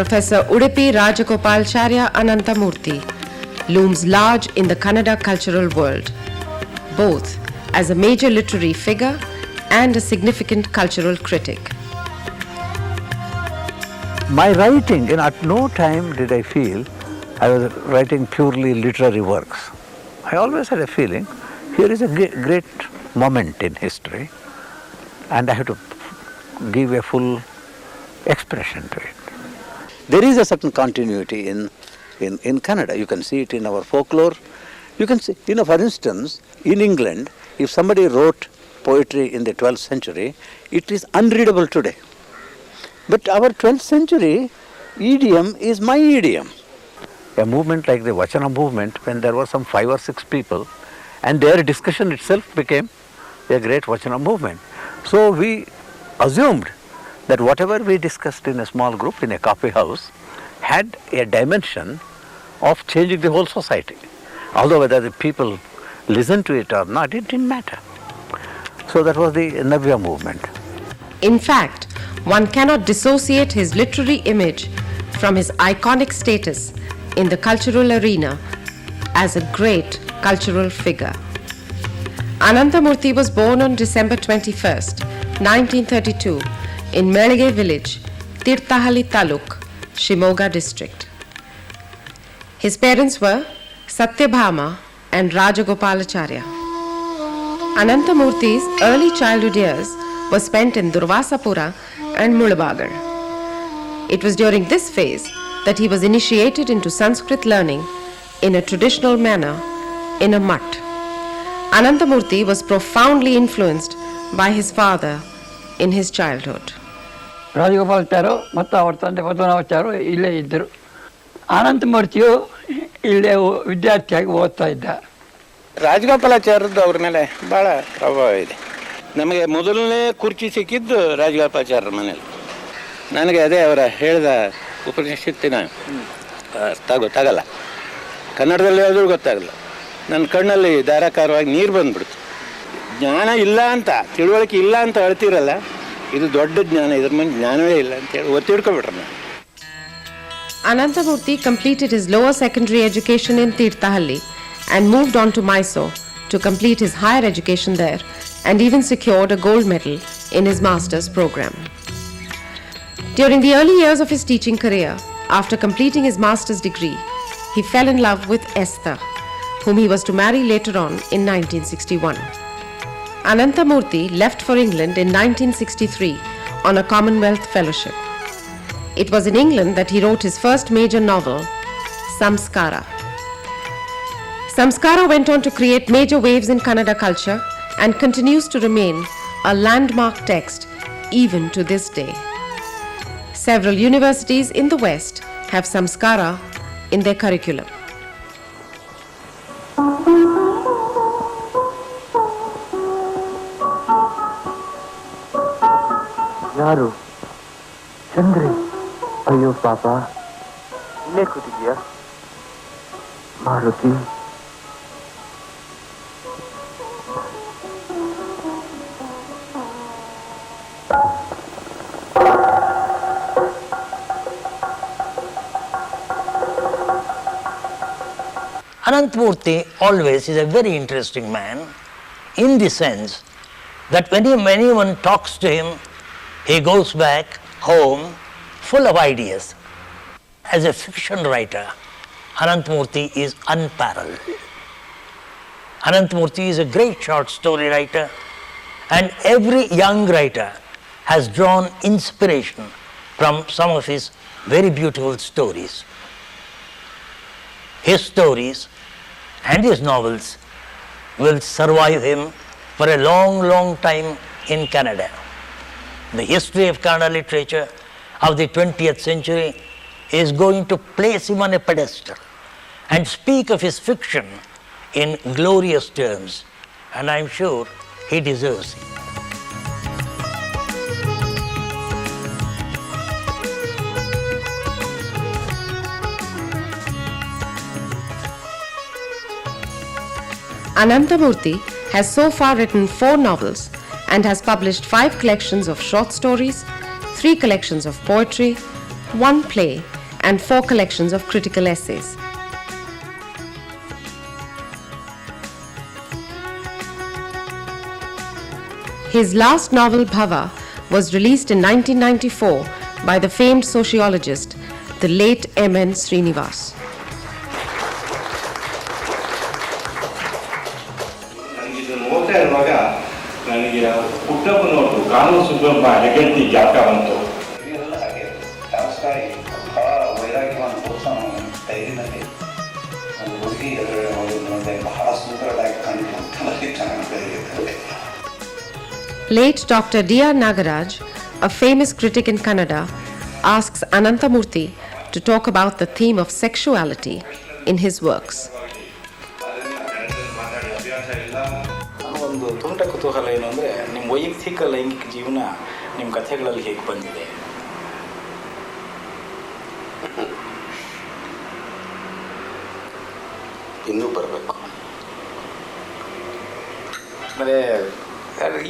Professor Udupi Rajagopalacharya Ananthamurthy looms large in the Kannada cultural world, both as a major literary figure and a significant cultural critic. My writing, at no time did I feel I was writing purely literary works. I always had a feeling, here is a great moment in history and I have to give a full expression to it. There is a certain continuity in Kannada. You can see it in our folklore. You can see, for instance, in England, if somebody wrote poetry in the 12th century, it is unreadable today. But our 12th century idiom is my idiom. A movement like the Vachana movement, when there were some 5 or 6 people, and their discussion itself became a great Vachana movement. So we assumed that whatever we discussed in a small group in a coffee house had a dimension of changing the whole society. Although whether the people listened to it or not, it didn't matter. So that was the Navya movement. In fact, one cannot dissociate his literary image from his iconic status in the cultural arena as a great cultural figure. Ananthamurthy was born on December 21st, 1932 in Melige village, Tirthahalli Taluk, Shimoga district. His parents were Satyabhama and Rajagopalacharya. Ananthamurthy's early childhood years were spent in Durvasapura and Mulabagar. It was during this phase that he was initiated into Sanskrit learning in a traditional manner in a mutt. Ananthamurthy was profoundly influenced by his father in his childhood. Rajagopalachari ಮತ್ತು ಅವರ ತಂದೆ ಪದ್ಮನಾಭಾಚಾರ್ಯ ಇಲ್ಲೇ ಇದ್ದರು. ಅನಂತಮೂರ್ತಿಯು ಇಲ್ಲೇ ವಿದ್ಯಾರ್ಥಿಯಾಗಿ ಓದ್ತಾ ಇದ್ದ. ರಾಜಗೋಪಾಲಾಚಾರ್ಯದ್ದು ಅವ್ರ ಮೇಲೆ ಭಾಳ ಪ್ರಭಾವ ಇದೆ. ನಮಗೆ ಮೊದಲನೇ ಕುರ್ಚಿ ಸಿಕ್ಕಿದ್ದು ರಾಜಗೋಪಾಲಾಚಾರ್ಯರ ಮನೇಲಿ. ನನಗೆ ಅದೇ ಅವರ ಹೇಳಿದ ಉಪನಿಷತ್ತಿನ ಅರ್ಥ ಗೊತ್ತಾಗಲ್ಲ, ಕನ್ನಡದಲ್ಲಿ ಹೇಳಿದ್ರು ಗೊತ್ತಾಗಲ್ಲ. ನನ್ನ ಕಣ್ಣಲ್ಲಿ ಧಾರಾಕಾರವಾಗಿ ನೀರು ಬಂದ್ಬಿಡ್ತು. ಜ್ಞಾನ ಇಲ್ಲ ಅಂತ, ತಿಳುವಳಿಕೆ ಇಲ್ಲ ಅಂತ ಹೇಳ್ತೀರಲ್ಲ, ಇದು ದೊಡ್ಡ ಜ್ಞಾನ, ಇದ್ರ ಮೇಲೆ ಜ್ಞಾನವೇ ಇಲ್ಲ ಅಂತೇಳಿ ಒತ್ತಿಡ್ಕೊಬಿಟ್ರೆ ನಾನು. Ananthamurthy completed his lower secondary education in Tirthahalli and moved on to Mysore to complete his higher education there and even secured a gold medal in his master's program. During the early years of his teaching career, after completing his master's degree, he fell in love with Esther, whom he was to marry later on in 1961. Ananthamurthy left for England in 1963 on a Commonwealth Fellowship. It was in England that he wrote his first major novel, Samskara. Samskara went on to create major waves in Kannada culture and continues to remain a landmark text even to this day. Several universities in the West have Samskara in their curriculum. ಯಾರು? ಚಂದ್ರಿ. ಅಯ್ಯೋ ಪಾಪ, ಇಲ್ಲೇ ಕೂತಿದ್ಯಾ? Maruti. Ananthamurthy always is a very interesting man in the sense that when anyone talks to him, he goes back home full of ideas. As a fiction writer, Ananthamurthy is unparalleled. Ananthamurthy is a great short story writer, and every young writer has drawn inspiration from some of his very beautiful stories. His stories and his novels will survive him for a long, long time in Canada. The history of Kannada literature of the 20th century is going to place him on a pedestal and speak of his fiction in glorious terms, and I am sure he deserves it. Ananthamurthy has so far written 4 novels and has published 5 collections of short stories, 3 collections of poetry, 1 play and 4 collections of critical essays. His last novel, Bhava, was released in 1994 by the famed sociologist, the late M.N. Srinivas. ನನಗಿದನ್ನು ಓದ್ತಾ ಇರುವಾಗ ನನಗೆ ಪುಟ್ಟಪ್ಪನವರು ಕಾನೂನು ಸುಬ್ಬಮ್ಮ ಹೆಗಡ್ತಿ ಜಾಗ ಬಂತು. ಎಲ್ಲ ಹಾಗೆ ಟಾಸ್ಕಾಯಿ ಬಹಳ ವೈರಾಗ್ಯವನ್ನು ಪ್ರೋತ್ಸಾಹ ಡೈರಿನಲ್ಲಿ ಒಂದು ಹುಡುಗಿ ಎದುರುಗಡೆ ನೋಡಿದ್ರೆ ಬಹಳ ಸೂಪರಾಗಿ ಕಾಣಿತು ಅಂತ ಚೆನ್ನಾಗಿ ಬರೆಯುತ್ತದೆ. Late Dr. D.R. Nagaraj, a famous critic in Kannada, asks Ananthamurthy to talk about the theme of sexuality in his works. ಒಂದು ತುಂಟ ಕುತೂಹಲ ಏನು ಅಂದರೆ, ನಿಮ್ಮ ವೈಯಕ್ತಿಕ ಲೈಂಗಿಕ ಜೀವನ ನಿಮ್ಮ ಕಥೆಗಳಲ್ಲಿ ಹೇಗೆ ಬಂದಿದೆ? ಇನ್ನೂ ಬರಬೇಕು. ಅಂದರೆ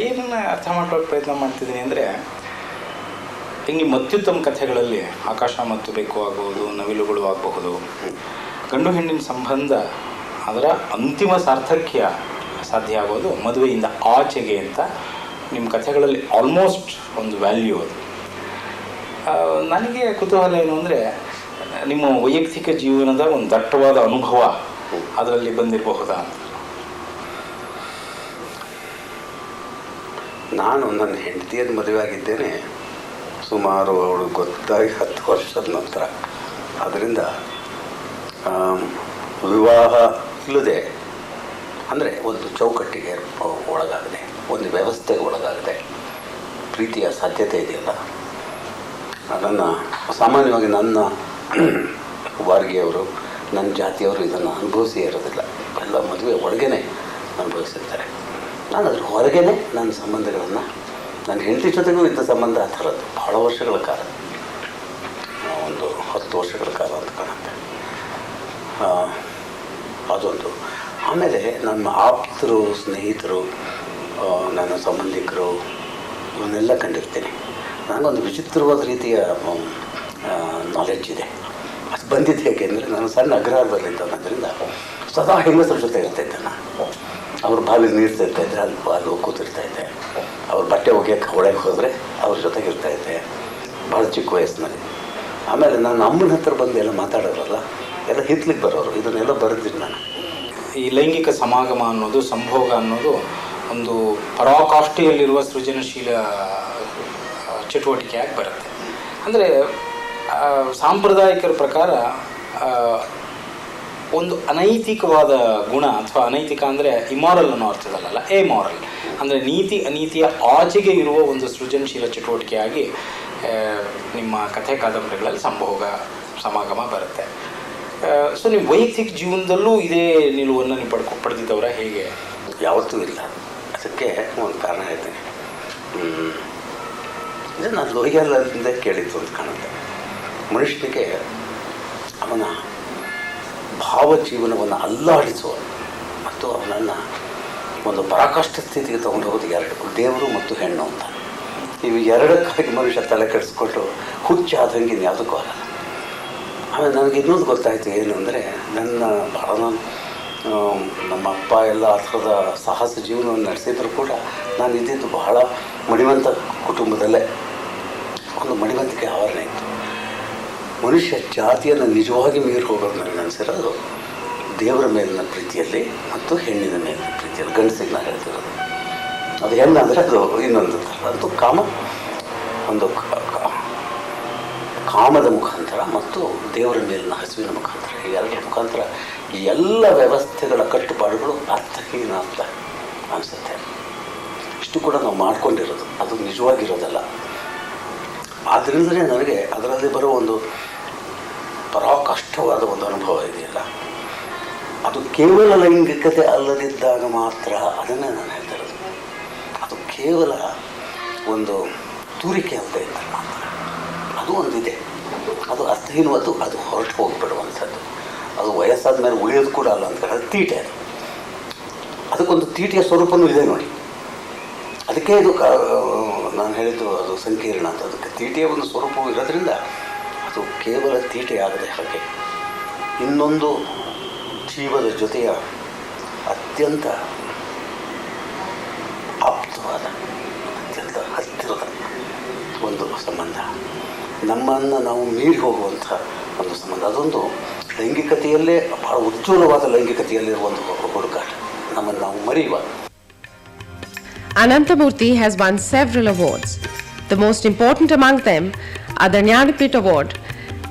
ಏನನ್ನು ಅರ್ಥ ಮಾಡ್ಕೊಳ್ಳೋಕೆ ಪ್ರಯತ್ನ ಮಾಡ್ತಿದ್ದೀನಿ ಅಂದರೆ, ಈಗ ನಿಮ್ಮ ಅತ್ಯುತ್ತಮ ಕಥೆಗಳಲ್ಲಿ ಆಕಾಶ ಮತ್ತು ಬೆಕ್ಕು ಆಗಬಹುದು, ನವಿಲುಗಳು ಆಗಬಹುದು, ಗಂಡು ಹೆಣ್ಣಿನ ಸಂಬಂಧ ಅದರ ಅಂತಿಮ ಸಾರ್ಥಕ್ಯ ಸಾಧ್ಯ ಆಗೋದು ಮದುವೆಯಿಂದ ಆಚೆಗೆ ಅಂತ ನಿಮ್ಮ ಕಥೆಗಳಲ್ಲಿ ಆಲ್ಮೋಸ್ಟ್ ಒಂದು ವ್ಯಾಲ್ಯೂ ಅದು. ನನಗೆ ಕುತೂಹಲ ಏನು ಅಂದರೆ, ನಿಮ್ಮ ವೈಯಕ್ತಿಕ ಜೀವನದ ಒಂದು ದಟ್ಟವಾದ ಅನುಭವ ಅದರಲ್ಲಿ ಬಂದಿರಬಹುದಾ ಅಂತ. ನಾನು ನನ್ನ ಹೆಂಡತಿಯನ್ನು ಮದುವೆ ಆಗಿದ್ದೇನೆ ಸುಮಾರು ಅವಳು ಗೊತ್ತಾಗಿ 10 ವರ್ಷದ ನಂತರ. ಅದರಿಂದ ವಿವಾಹ ಇಲ್ಲದೆ ಅಂದರೆ ಒಂದು ಚೌಕಟ್ಟಿಗೆ ಒಳಗಾಗದೆ, ಒಂದು ವ್ಯವಸ್ಥೆಗೆ ಒಳಗಾಗದೆ ಪ್ರೀತಿಯ ಸಾಧ್ಯತೆ ಇದೆಯಲ್ಲ, ಅದನ್ನು ಸಾಮಾನ್ಯವಾಗಿ ನನ್ನ ವಾರ್ಗಿಯವರು, ನನ್ನ ಜಾತಿಯವರು ಇದನ್ನು ಅನುಭವಿಸಿ ಇರೋದಿಲ್ಲ. ಎಲ್ಲ ಮದುವೆ ಒಳಗೇ ಅನುಭವಿಸಿರ್ತಾರೆ. ನಾನು ಅದ್ರ ಹೊರಗೇ ನನ್ನ ಸಂಬಂಧಗಳನ್ನು, ನನ್ನ ಹೆಂಡತಿ ಜೊತೆಗೂ ಇದ್ದ ಸಂಬಂಧ ಆ ಥರದ್ದು ಭಾಳ ವರ್ಷಗಳ ಕಾಲ, ಒಂದು 10 ವರ್ಷಗಳ ಕಾಲ ಅಂತ ಕಾಣುತ್ತೆ. ಅದೊಂದು. ಆಮೇಲೆ ನನ್ನ ಆಪ್ತರು, ಸ್ನೇಹಿತರು, ನನ್ನ ಸಂಬಂಧಿಕರು ಇವನ್ನೆಲ್ಲ ಕಂಡಿರ್ತೀನಿ. ನನಗೊಂದು ವಿಚಿತ್ರವಾದ ರೀತಿಯ ನಾಲೆಡ್ಜ್ ಇದೆ. ಅದು ಬಂದಿದ್ದು ಏಕೆಂದರೆ ನಾನು ಸಣ್ಣ ಅಗ್ರಹಾರದಲ್ಲಿದ್ದದ್ರಿಂದ ಸದಾ ಹೆಂಗಸರ ಜೊತೆ ಇರ್ತಾಯಿದ್ದೆ. ನಾನು ಅವ್ರ ಬಾವಿಗೆ ನೀರು ತರ್ತಾಯಿದ್ದೆ, ಅಲ್ಲಿ ಬಾಲು ಕೂತಿರ್ತಾಯಿದ್ದೆ. ಅವ್ರ ಬಟ್ಟೆ ಒಗೆಯೋಕ್ಕೆ ಒಳಗೆ ಹೋದರೆ ಅವ್ರ ಜೊತೆಗೆ ಇರ್ತಾಯಿದ್ದೆ ಭಾಳ ಚಿಕ್ಕ ವಯಸ್ಸಿನಲ್ಲಿ. ಆಮೇಲೆ ನನ್ನ ಅಮ್ಮನ ಹತ್ರ ಬಂದು ಎಲ್ಲ ಮಾತಾಡೋರಲ್ಲ, ಎಲ್ಲ ಹಿತ್ಲಿಗೆ ಬರೋರು. ಇದನ್ನೆಲ್ಲ ಬರೆದಿದ್ದು ನಾನು. ಈ ಲೈಂಗಿಕ ಸಮಾಗಮ ಅನ್ನೋದು, ಸಂಭೋಗ ಅನ್ನೋದು ಒಂದು ಪರಾಕಾಷ್ಠೆಯಲ್ಲಿರುವ ಸೃಜನಶೀಲ ಚಟುವಟಿಕೆಯಾಗಿ ಬರುತ್ತೆ. ಅಂದರೆ ಸಾಂಪ್ರದಾಯಿಕರ ಪ್ರಕಾರ ಒಂದು ಅನೈತಿಕವಾದ ಗುಣ, ಅಥವಾ ಅನೈತಿಕ ಅಂದರೆ ಇಮಾರಲ್ ಅನ್ನೋ ಅರ್ಥದಲ್ಲ, ಎಮಾರಲ್ ಅಂದರೆ ನೀತಿ ಅನೀತಿಯ ಆಚೆಗೆ ಇರುವ ಒಂದು ಸೃಜನಶೀಲ ಚಟುವಟಿಕೆಯಾಗಿ ನಿಮ್ಮ ಕಥೆ ಕಾದಂಬರಿಗಳಲ್ಲಿ ಸಂಭೋಗ ಸಮಾಗಮ ಬರುತ್ತೆ. ಸೊ ನಿಮ್ಮ ವೈಯಕ್ತಿಕ ಜೀವನದಲ್ಲೂ ಇದೇ ನಿಲುವನ್ನು ನೀವು ಪಡೆದಿದ್ದವರ ಹೇಗೆ? ಯಾವತ್ತೂ ಇಲ್ಲ. ಅದಕ್ಕೆ ಒಂದು ಕಾರಣ ಹೇಳ್ತೀನಿ. ಇದು ನಾನು ಲೋಹಿಯಾಲದಿಂದ ಕೇಳಿದ್ದು ಅಂತ ಕಾಣುತ್ತೆ. ಮನುಷ್ಯನಿಗೆ ಅವನ ಭಾವಜೀವನವನ್ನು ಅಲ್ಲಾಡಿಸುವ ಮತ್ತು ಅವನನ್ನು ಒಂದು ಪರಾಕಾಷ್ಠ ಸ್ಥಿತಿಗೆ ತೊಗೊಂಡು ಹೋಗೋದು 2: ದೇವರು ಮತ್ತು ಹೆಣ್ಣು ಅಂತ. ಇವು 2ಕ್ಕಾಗಿ ಮನುಷ್ಯ ತಲೆ ಕೆಡಿಸ್ಕೊಂಡು ಹುಚ್ಚಾದಂಗೆ ಯಾವುದಕ್ಕೂ ಆಗಲ್ಲ. ಆಮೇಲೆ ನನಗೆ ಇನ್ನೊಂದು ಗೊತ್ತಾಯಿತು ಏನು ಅಂದರೆ, ನಮ್ಮ ಅಪ್ಪ ಎಲ್ಲ ಆ ಥರದ ಸಾಹಸ ಜೀವನವನ್ನು ನಡೆಸಿದ್ರು ಕೂಡ ನಾನು ಇದ್ದಿದ್ದು ಬಹಳ ಮಡಿವಂತ ಕುಟುಂಬದಲ್ಲೇ. ಒಂದು ಮಡಿವಂತಿಕೆ ಆವರಣ ಇತ್ತು. ಮನುಷ್ಯ ಜಾತಿಯನ್ನು ನಿಜವಾಗಿ ಮೀರಿ ಹೋಗೋದು ನನಗೆ ಅನಿಸಿರೋದು ದೇವರ ಮೇಲಿನ ಪ್ರೀತಿಯಲ್ಲಿ ಮತ್ತು ಹೆಣ್ಣಿನ ಮೇಲಿನ ಪ್ರೀತಿಯಲ್ಲಿ. ಗಂಡಸಿಗೆ ನಾನು ಹೇಳ್ತಿರೋದು ಅದು ಹೆಣ್ಣಂದರೆ ಅದು ಇನ್ನೊಂದು ಥರ. ಅದು ಒಂದು ಕಾಮದ ಮುಖಾಂತರ ಮತ್ತು ದೇವರ ಮೇಲಿನ ಹಸುವಿನ ಮುಖಾಂತರ, ಈ 2 ಮುಖಾಂತರ ಈ ಎಲ್ಲ ವ್ಯವಸ್ಥೆಗಳ ಕಟ್ಟುಪಾಡುಗಳು ಅರ್ಥಹೀನ ಅಂತ ಅನಿಸುತ್ತೆ. ಇಷ್ಟು ಕೂಡ ನಾವು ಮಾಡ್ಕೊಂಡಿರೋದು, ಅದು ನಿಜವಾಗಿರೋದಲ್ಲ. ಆದ್ದರಿಂದಲೇ ನನಗೆ ಅದರಲ್ಲಿ ಬರೋ ಒಂದು ಪರಾಕಾಷ್ಠವಾದ ಒಂದು ಅನುಭವ ಇದೆಯಲ್ಲ, ಅದು ಕೇವಲ ಲೈಂಗಿಕತೆ ಅಲ್ಲದಿದ್ದಾಗ ಮಾತ್ರ ಅದನ್ನೇ ನಾನು ಹೇಳ್ತಿರೋದು. ಅದು ಕೇವಲ ಒಂದು ತೂರಿಕೆ ಅಂತ ಇದ್ದಾಗ ಮಾತ್ರ. ಅದು ಒಂದಿದೆ, ಅದು ಅರ್ಥಹೀನವಾದ್ದು, ಅದು ಹೊರಟು ಹೋಗಿಬಿಡುವಂಥದ್ದು. ಅದು ವಯಸ್ಸಾದ ಮೇಲೆ ಉಳಿಯೋದು ಕೂಡ ಅಲ್ಲ ಅಂತ ಹೇಳೋದು ತೀಟೆ. ಅದಕ್ಕೊಂದು ತೀಟೆಯ ಸ್ವರೂಪವೂ ಇದೆ ನೋಡಿ. ಅದಕ್ಕೆ ಇದು ನಾನು ಹೇಳಿದ್ದು ಅದು ಸಂಕೀರ್ಣ ಅಂತ. ಅದಕ್ಕೆ ತೀಟೆಯ ಒಂದು ಸ್ವರೂಪವು ಇರೋದ್ರಿಂದ ಅದು ಕೇವಲ ತೀಟೆಯಾಗದೆ ಹಾಗೆ ಇನ್ನೊಂದು ಜೀವದ ಜೊತೆಯ ಅತ್ಯಂತ ಆಪ್ತವಾದ ಅತ್ಯಂತ ಹತ್ತಿರದ ಒಂದು ಸಂಬಂಧ, ನಮ್ಮನ್ನು ನಾವು ಮೀರಿ ಹೋಗುವಂಥ ಒಂದು ಸಂಬಂಧ. ಅದೊಂದು ಲೈಂಗಿಕತೆಯಲ್ಲೇ ಬಹಳ ಉಜ್ವಲವಾದ ಲೈಂಗಿಕತೆಯಲ್ಲಿರುವ ಒಂದು ಹುಡುಕಾಟ, ನಮ್ಮನ್ನು ನಾವು ಮರೆಯುವ. Ananthamurthy has won several awards. The most important among them are the Jnanapith Award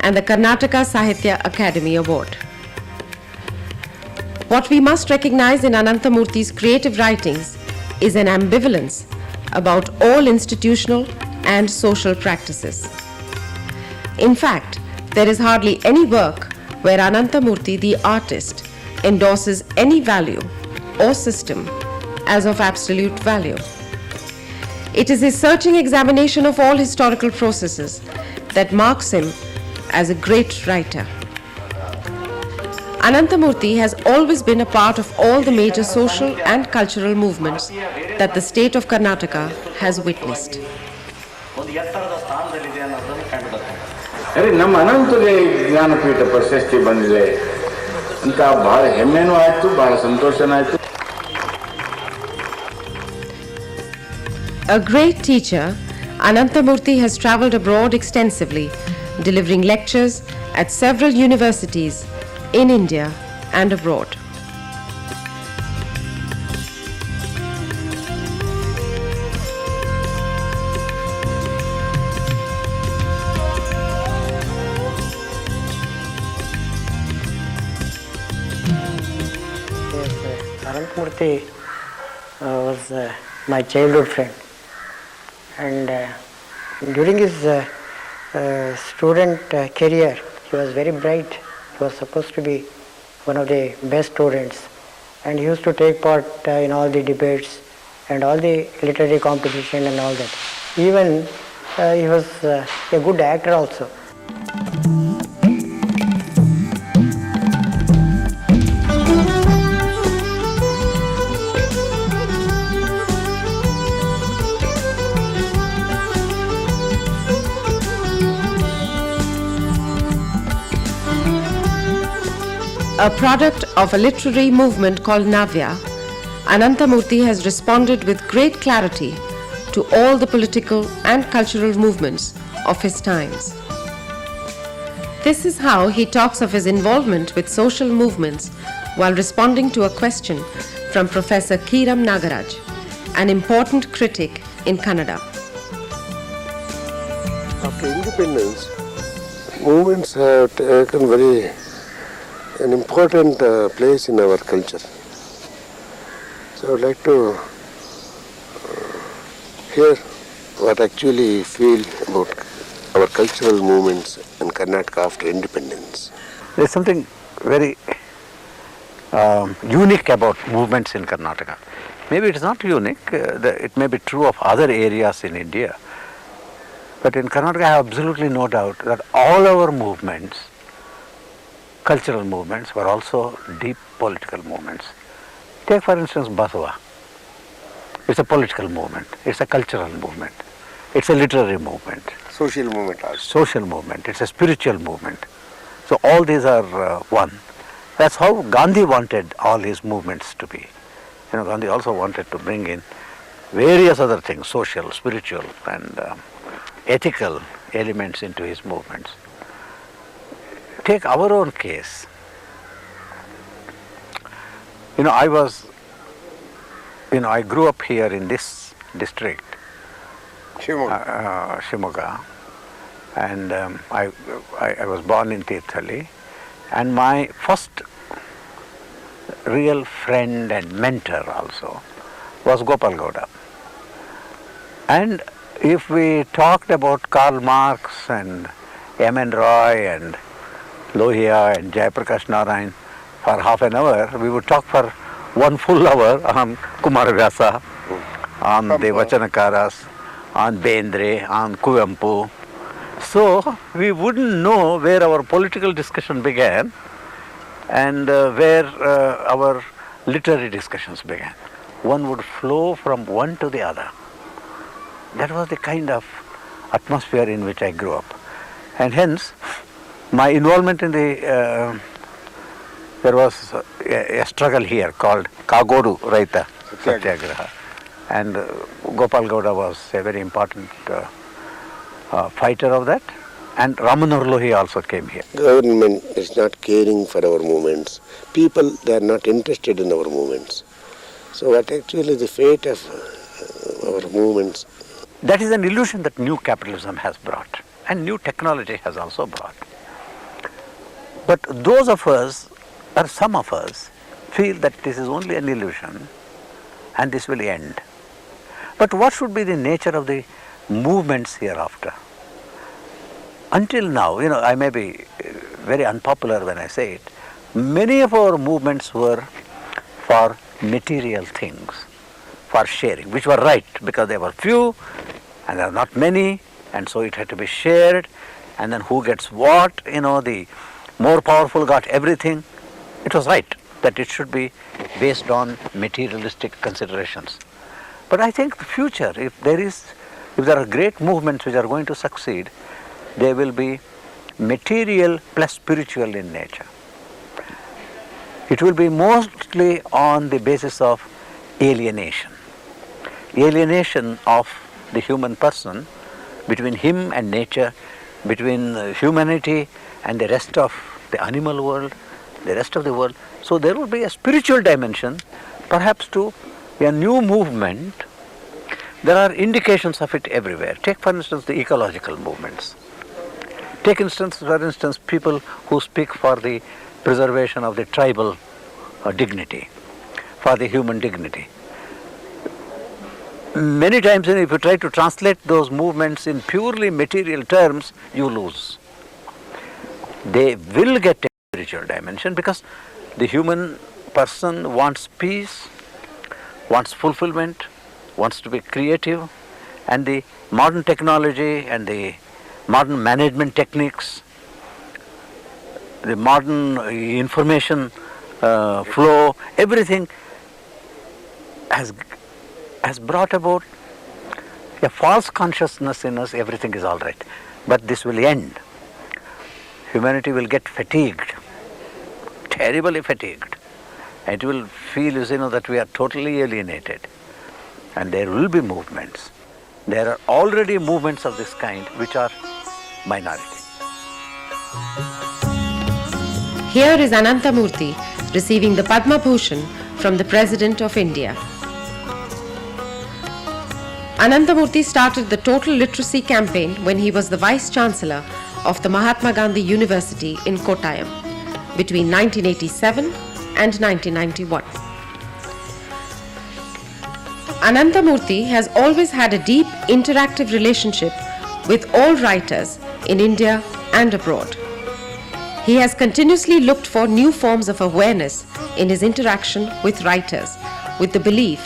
and the Karnataka Sahitya Akademi Award. What we must recognize in Ananthamurthy's creative writings is an ambivalence about all institutional and social practices. In fact, there is hardly any work where Ananthamurthy, the artist, endorses any value or system as of absolute value. It is his searching examination of all historical processes that marks him as a great writer. Ananthamurthy has always been a part of all the major social and cultural movements that the state of Karnataka has witnessed. ಅರೆ, ನಮ್ಮ ಅನಂತಗೆ ಜ್ಞಾನಪೀಠ ಪ್ರಶಸ್ತಿ ಬಂದಿದೆ ಅಂತ ಬಹಳ ಹೆಮ್ಮೆನೂ ಆಯಿತು, ಬಹಳ ಸಂತೋಷನೂ ಆಯಿತು. A great teacher, Ananthamurthy has travelled abroad extensively, delivering lectures at several universities in India and abroad. Ananthamurthy was my childhood friend, and during his student career he was very bright. He was supposed to be one of the best students, and he used to take part in all the debates and all the literary competition and all that. Even he was a good actor also. A product of a literary movement called Navya, Ananthamurthy has responded with great clarity to all the political and cultural movements of his times. This is how he talks of his involvement with social movements while responding to a question from Professor Kiram Nagaraj, an important critic in Kannada. After independence, movements have taken an important place in our culture. So I would like to hear what actually you feel about our cultural movements in Karnataka after independence. There is something very unique about movements in Karnataka. Maybe it is not unique, it may be true of other areas in India. But in Karnataka I have absolutely no doubt that all our movements, cultural movements, were also deep political movements. Take for instance Basava. It's a political movement, it's a cultural movement, it's a literary movement. Social movement also. Social movement, it's a spiritual movement. So all these are one. That's how Gandhi wanted all his movements to be. You know, Gandhi also wanted to bring in various other things, social, spiritual and ethical elements into his movements. Take our own case. You know, I grew up here in this district, Shimoga, and I was born in Tirthali, and my first real friend and mentor also was Gopal Gowda. And if we talked about Karl Marx and M.N. Roy and Lohia and Jayaprakash Narayan for half an hour, we would talk for 1 full hour on Kumaravyasa, on the Vachanakaras, on Bendre, on Kuvempu. So we wouldn't know where our political discussion began and where our literary discussions began. One would flow from one to the other. That was the kind of atmosphere in which I grew up. And hence my involvement in the, there was a struggle here called Kagodu Raita Satyagraha, and Gopal Gowda was a very important fighter of that, and Ramanurlohi also came here. Government is not caring for our movements. People, they are not interested in our movements. So what actually the fate of our movements? That is an illusion that new capitalism has brought, and new technology has also brought. But those of us, or some of us, feel that this is only an illusion and this will end. But what should be the nature of the movements hereafter? Until now, I may be very unpopular when I say it, many of our movements were for material things, for sharing, which were right because there were few and there are not many, and so it had to be shared, and then who gets what, the more powerful got everything. It was right that it should be based on materialistic considerations. But I think the future, if there are great movements which are going to succeed, they will be material plus spiritual in nature. It will be mostly on the basis of alienation of the human person between him and nature, between humanity and the rest of the animal world, the rest of the world. So there will be a spiritual dimension, perhaps to a new movement. There are indications of it everywhere. Take for instance the ecological movements. Take for instance people who speak for the preservation of the tribal dignity, for the human dignity. Many times if you try to translate those movements in purely material terms, you lose. They will get a spiritual dimension because the human person wants peace, wants fulfillment, wants to be creative, and the modern technology and the modern management techniques, the modern information flow, everything has brought about a false consciousness in us, everything is all right. But this will end. Humanity will get fatigued, terribly fatigued. It will feel, that we are totally alienated. And there will be movements. There are already movements of this kind which are minority. Here is Ananthamurthy receiving the Padma Bhushan from the President of India. Ananthamurthy started the total literacy campaign when he was the Vice Chancellor of the Mahatma Gandhi University in Kottayam between 1987 and 1991. Ananthamurthy has always had a deep interactive relationship with all writers in India and abroad. He has continuously looked for new forms of awareness in his interaction with writers, with the belief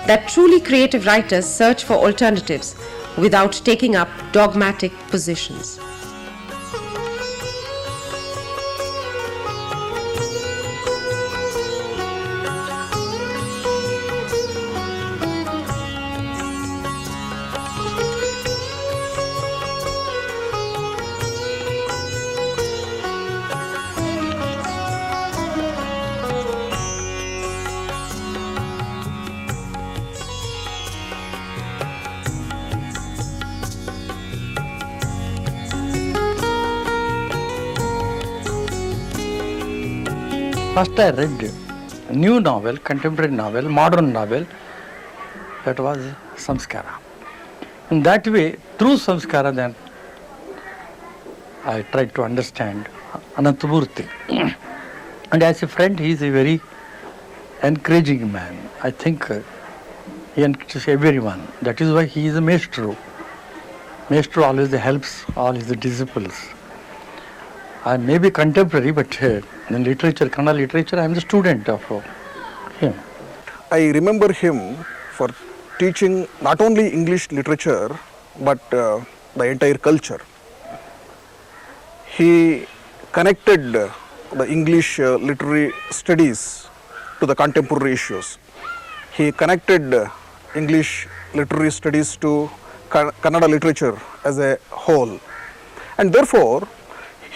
that truly creative writers search for alternatives without taking up dogmatic positions. First I read a new novel, contemporary novel, modern novel, that was Samskara. In that way, through Samskara then I tried to understand Ananthamurthy. And as a friend, he is a very encouraging man. I think he encourages everyone. That is why he is a maestro. Maestro always helps all his disciples. I may be contemporary, but in literature, Kannada literature, I am the student of him. I remember him for teaching not only English literature, but the entire culture. He connected the English literary studies to the contemporary issues. He connected English literary studies to Kannada literature as a whole. And therefore,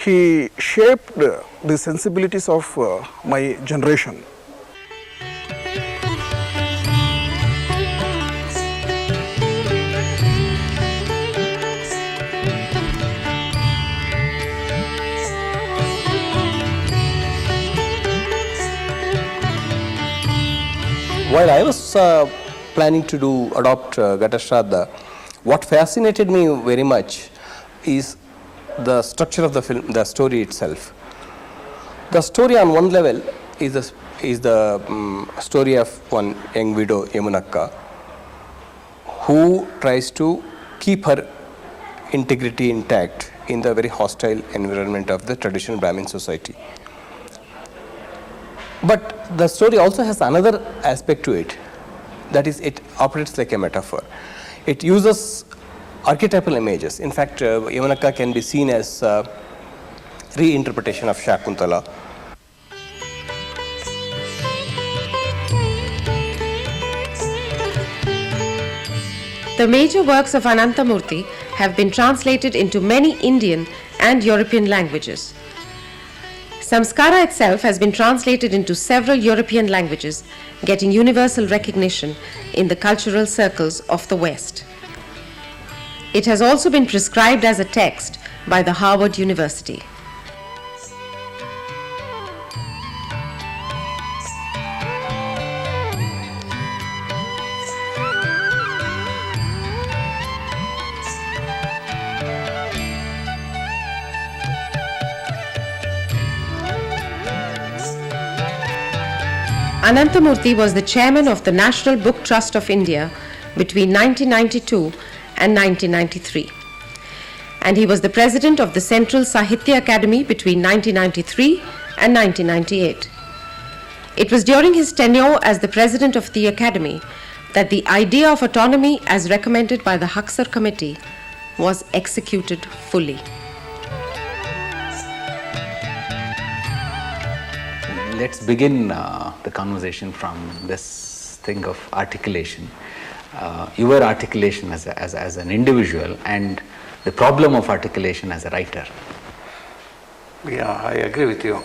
he shaped the sensibilities of my generation. While I was planning to adopt Ghata, what fascinated me very much is the structure of the film, the story itself. The story on one level is the story of one young widow, Yamunakka, who tries to keep her integrity intact in the very hostile environment of the traditional Brahmin society. But the story also has another aspect to it, that is, it operates like a metaphor. It uses archetypal images. In fact, Yamunakka can be seen as a reinterpretation of Shakuntala. The major works of Ananthamurthy have been translated into many Indian and European languages. Samskara itself has been translated into several European languages, getting universal recognition in the cultural circles of the West. It has also been prescribed as a text by the Harvard University. Ananthamurthy was the chairman of the National Book Trust of India between 1992 and 1993. And he was the president of the Central Sahitya Akademi between 1993 and 1998. It was during his tenure as the president of the Academy that the idea of autonomy as recommended by the Haksar Committee was executed fully. Let's begin the conversation from this thing of articulation. Your articulation as an individual and the problem of articulation as a writer. Yeah, I agree with you.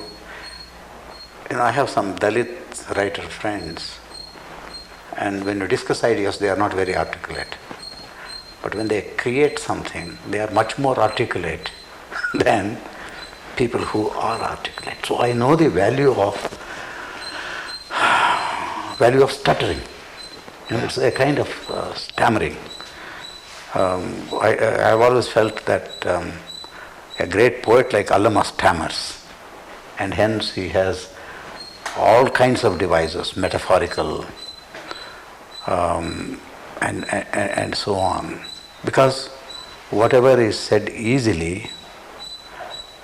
I have some Dalit writer friends, and when you discuss ideas, they are not very articulate. But when they create something, they are much more articulate than people who are articulate. So I know the value of stuttering. It's a kind of stammering. I've always felt that a great poet like Allama stammers, and hence he has all kinds of devices, metaphorical and so on. Because whatever is said easily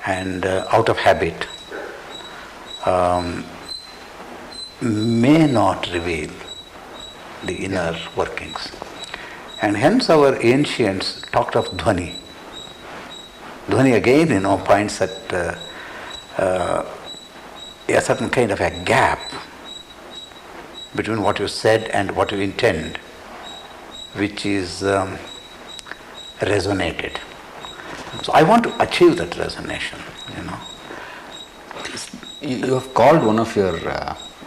and out of habit may not reveal the inner workings. And hence our ancients talked of dhvani. Dhvani again, points at a certain kind of a gap between what you said and what you intend, which is resonated. So I want to achieve that resonation, You have called one of your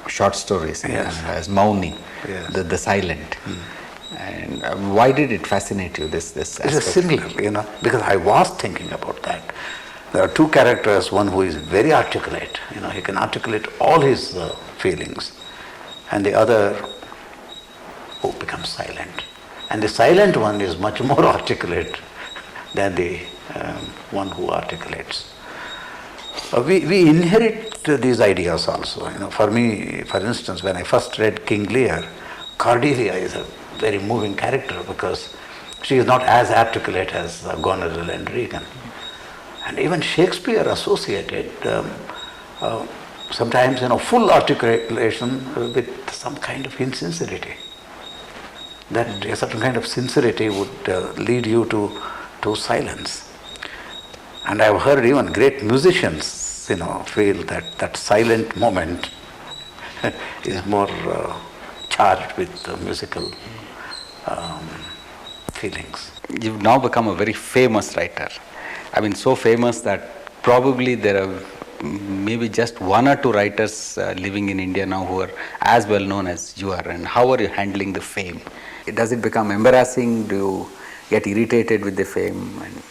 short stories as Mauni, the silent. And why did it fascinate you, this aspect? It's similar, because I was thinking about that. There are two characters, one who is very articulate, he can articulate all his feelings, and the other who becomes silent. And the silent one is much more articulate than the one who articulates. We inherit these ideas also. For me, for instance, when I first read King Lear, Cordelia is a very moving character because she is not as articulate as Goneril and Regan. And even Shakespeare associated sometimes full articulation with some kind of insincerity. That a certain kind of sincerity would lead you to silence. And I've heard even great musicians, feel that silent moment is more charged with musical feelings. You've now become a very famous writer. I mean, so famous that probably there are maybe just one or two writers living in India now who are as well known as you are. And how are you handling the fame? Does it become embarrassing? Do you get irritated with the fame? And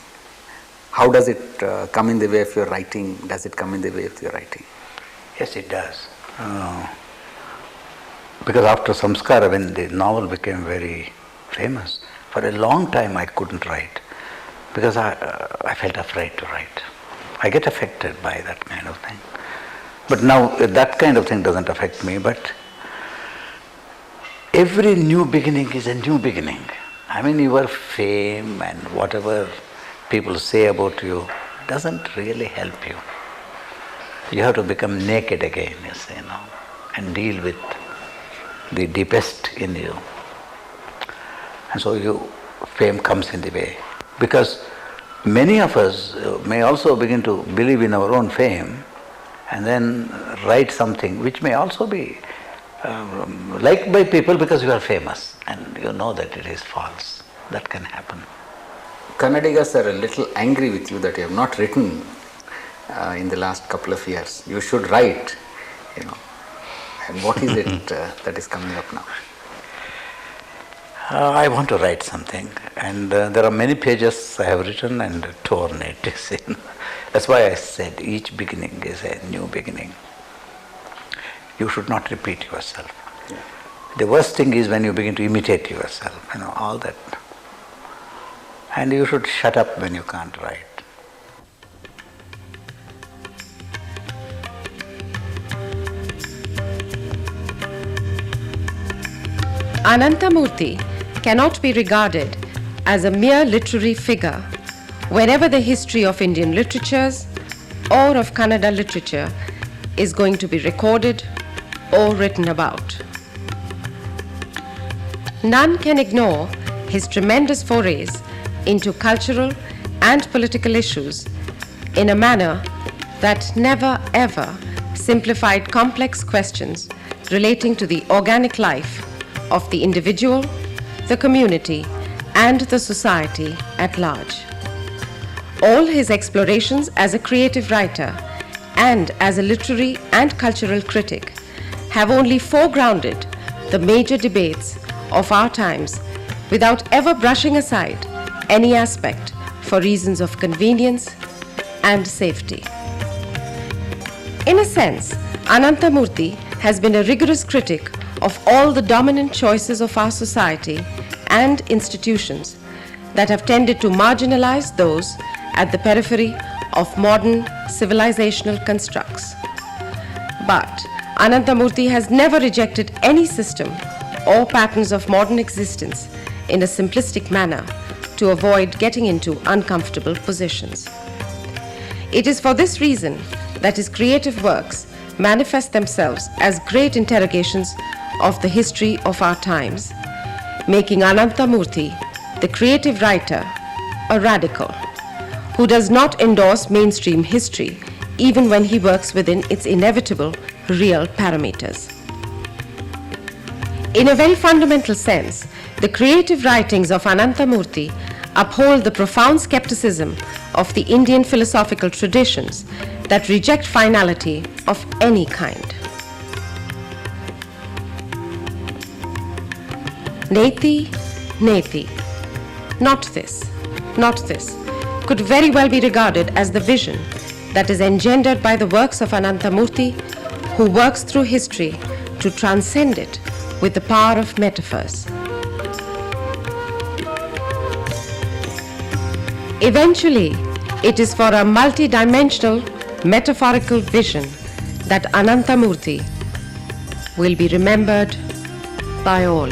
how does it come in the way of your writing? Does it come in the way of your writing? Yes, it does. Because after Samskara, when the novel became very famous, for a long time I couldn't write because I felt afraid to write. I get affected by that kind of thing. But now that kind of thing doesn't affect me, but every new beginning is a new beginning. I mean, your fame and whatever people say about you doesn't really help you. You have to become naked again, you see, and deal with the deepest in you. And so fame comes in the way. Because many of us may also begin to believe in our own fame and then write something which may also be liked by people because you are famous and you know that it is false. That can happen. Kannadigas are a little angry with you that you have not written in the last couple of years. You should write, And what is it that is coming up now? I want to write something, and there are many pages I have written and torn it. That's why I said each beginning is a new beginning. You should not repeat yourself. Yeah. The worst thing is when you begin to imitate yourself, all that. And you should shut up when you can't write. Ananthamurthy cannot be regarded as a mere literary figure whenever the history of Indian literatures or of Kannada literature is going to be recorded or written about. None can ignore his tremendous forays into cultural and political issues in a manner that never ever simplified complex questions relating to the organic life of the individual, the community, and the society at large. All his explorations as a creative writer and as a literary and cultural critic have only foregrounded the major debates of our times without ever brushing aside any aspect for reasons of convenience and safety. In a sense, Ananthamurthy has been a rigorous critic of all the dominant choices of our society and institutions that have tended to marginalize those at the periphery of modern civilizational constructs. But Ananthamurthy has never rejected any system or patterns of modern existence in a simplistic manner to avoid getting into uncomfortable positions. It is for this reason that his creative works manifest themselves as great interrogations of the history of our times, making Ananthamurthy, the creative writer, a radical who does not endorse mainstream history even when he works within its inevitable real parameters. In a very fundamental sense, the creative writings of Ananthamurthy uphold the profound skepticism of the Indian philosophical traditions that reject finality of any kind. Neti, neti, not this, could very well be regarded as the vision that is engendered by the works of Ananthamurthy, who works through history to transcend it with the power of metaphors. Eventually, it is for a multi-dimensional metaphorical vision that Ananthamurthy will be remembered by all.